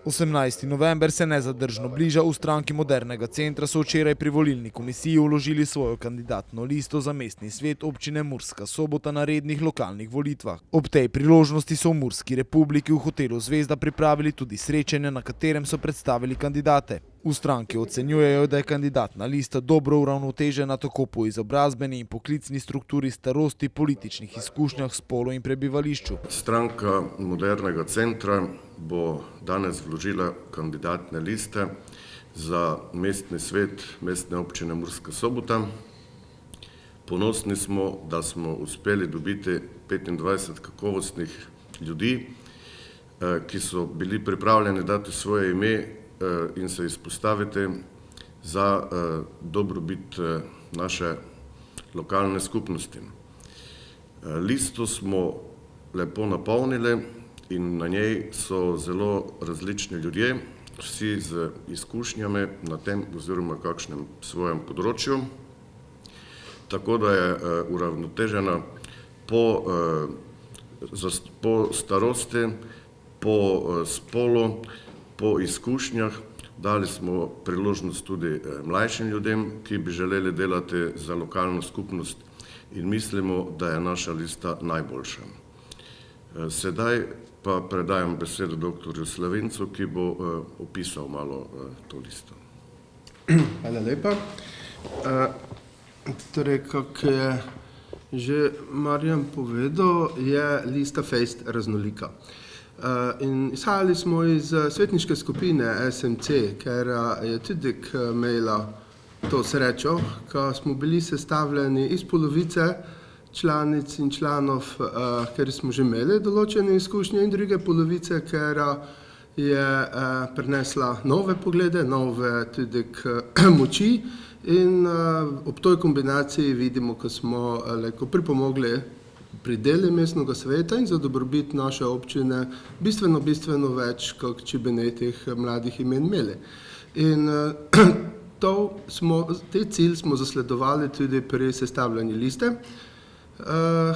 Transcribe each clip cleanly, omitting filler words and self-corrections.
18. november se nezadržno bliža. V stranki Modernega centra so včeraj pri volilni komisiji vložili svojo kandidatno listo za mestni svet občine Murska Sobota na rednih lokalnih volitvah. Ob tej priložnosti so v Murski republiki v hotelu Zvezda pripravili tudi srečanje, na katerem so predstavili kandidate. V stranki ocenjujejo, da je kandidatna lista dobro uravnotežena tako po izobrazbeni in poklicni strukturi, starosti, političnih izkušnjah, spolu in prebivališču. Stranka Modernega centra bo danes vložila kandidatne liste za mestni svet mestne občine Murska Sobota. Ponosni smo, da smo uspeli dobiti 25 kakovostnih ljudi, ki so bili pripravljeni dati svoje ime in se izpostaviti za dobrobit naše lokalne skupnosti. Listo smo lepo napolnili in na njej so zelo različni ljudje, vsi z izkušnjami na tem oziroma kakšnem svojem področju, tako da je uravnotežena po starosti, po spolu, po izkušnjah. Dali smo priložnost tudi mlajšim ljudem, ki bi želeli delati za lokalno skupnost in mislimo, da je naša lista najboljša. Sedaj pa predajam besedo dr. Slavincu, ki bo opisal malo to listo. Hvala lepa. Torej, kak je že Marjan povedal, je lista fejst raznolika. In izhajali smo iz svetniške skupine SMC, ker je tudi imela to srečo, ko smo bili sestavljeni iz polovice članic in članov, ker smo že imeli določene izkušnje, in druge polovice, ker je prinesla nove poglede, nove tudi moči, in ob toj kombinaciji vidimo, ko smo pripomogli pri delu mestnega sveta in za dobrobit naše občine bistveno več, kot če bi teh mladih imen imeli. In te cilj smo zasledovali tudi pri sestavljanju liste,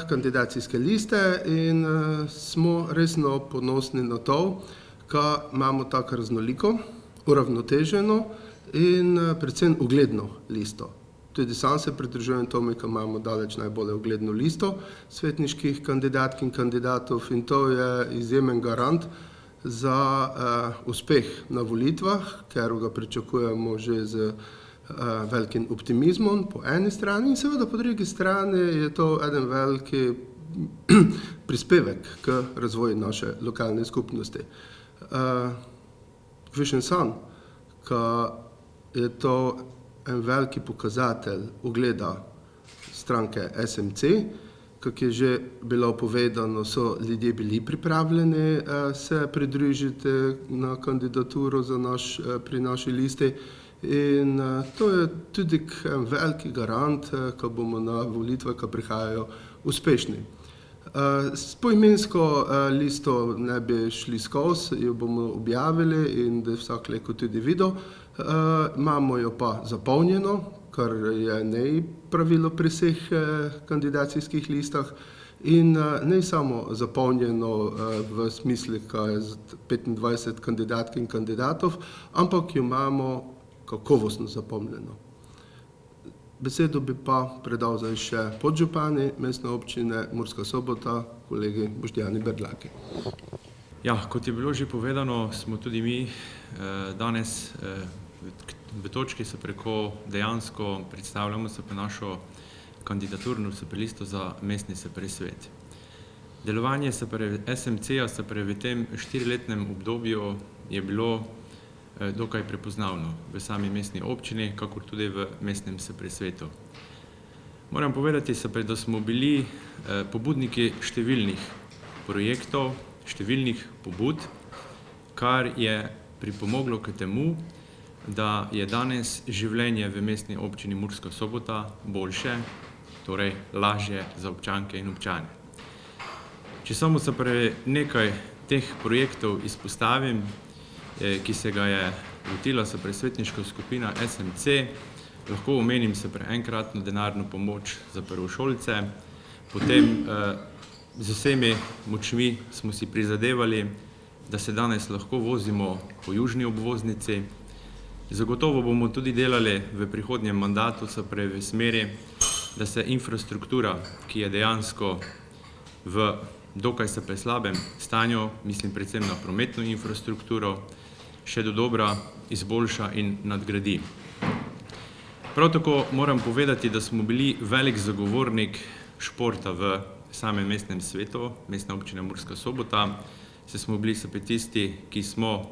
kandidacijske liste, in smo resno ponosni na to, ko imamo tako raznoliko, uravnoteženo in predvsem ugledno listo. Tudi sam se pridružujem tome, ko imamo daleč najbolj ugledno listo svetniških kandidatk in kandidatov, in to je izjemen garant za uspeh na volitvah, ker ga pričakujemo že z velikim optimizmom po eni strani, in seveda po drugi strani je to eden veliki prispevek k razvoju naše lokalne skupnosti. Višen san, ko je to en veliki pokazatelj ugleda stranke SMC, kako je že bilo povedano, so ljudje bili pripravljeni se pridružiti na kandidaturo pri naši listi, in to je tudi en veliki garant, ko bomo na volitvah, ko prihajajo, uspešni. S poimensko listo ne bi šli skozi, jo bomo objavili in da vsak lahko tudi videl. Imamo jo pa zapolnjeno, kar je nepravilo pri vseh kandidacijskih listah, in ne samo zapolnjeno v smislu, ko je 25 kandidatk in kandidatov, ampak jo imamo kakovostno zapolnjeno. Besedo bi pa predal zdaj še podžupani mestne občine Murska Sobota, kolegi Boštjani Berlaki. Ja, kot je bilo že povedano, smo tudi mi danes v točki, se preko dejansko predstavljamo se pa našo kandidaturno listo za mestni svet. Delovanje SMC-ja se v tem 4-letnem obdobju je bilo dokaj prepoznavno v sami mestni občini, kakor tudi v mestnem svetu. Moram povedati, da smo bili pobudniki številnih projektov, številnih pobud, kar je pripomoglo k temu, da je danes življenje v mestni občini Murska Sobota boljše, torej lažje za občanke in občane. Če samo se nekaj teh projektov izpostavim, ki se ga je lotila svetniška skupina SMC, lahko omenim enkratno denarno pomoč za prvošolce, potem z vsemi močmi smo si prizadevali da se danes lahko vozimo po južni obvoznici. Zagotovo bomo tudi delali v prihodnjem mandatu, se pravi v smeri, da se infrastruktura, ki je dejansko v dokaj se slabem stanju, mislim predvsem na prometno infrastrukturo, še dodobra izboljša in nadgradi. Prav tako moram povedati, da smo bili velik zagovornik športa v samem mestnem svetu, Mestna občina Murska Sobota. Se smo bili tisti, ki smo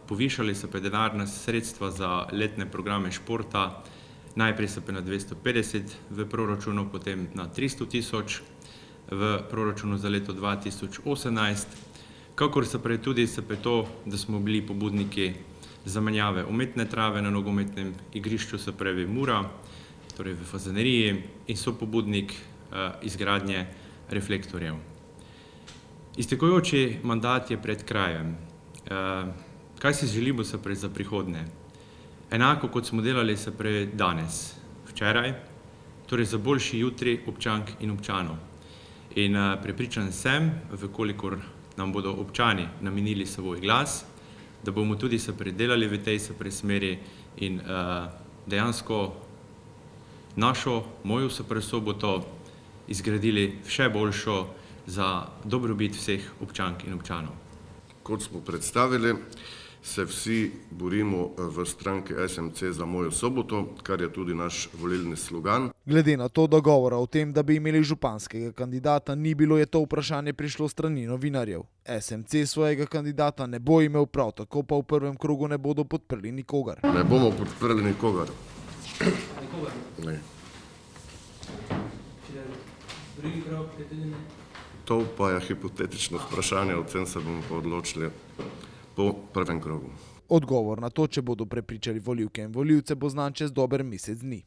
povišali denarna sredstva za letne programe športa, najprej na 250 v proračunu, potem na 300 000 v proračunu za leto 2018, kakor tudi to, da smo bili pobudniki zamenjave umetne trave na nogometnem igrišču, se pravi Mura, torej v Fazaneriji, in so pobudnik izgradnje reflektorjev. Iztekajoči mandat je pred krajem. Kaj si želimo za prihodnje? Enako kot smo delali danes, včeraj, torej za boljši jutri občank in občanov. In prepričan sem, vkolikor nam bodo občani namenili svoj glas, da bomo tudi delali v tej smeri in dejansko mojo Soboto izgradili še boljšo za dobrobit vseh občank in občanov. Kot smo predstavili, se vsi borimo v stranki SMC za mojo Soboto, kar je tudi naš volilni slogan. Glede na to dogovora o tem, da bi imeli županskega kandidata, ni bilo, je to vprašanje prišlo strani novinarjev. SMC svojega kandidata ne bo imel, prav tako pa v prvem krogu ne bodo podprli nikogar. Ne bomo podprli nikogar. Ne. To pa je hipotetično vprašanje, o tem se bomo pa odločili po prvem krogu. Odgovor na to, če bodo prepričali volivke in volivce, bo znan čez dober mesec dni.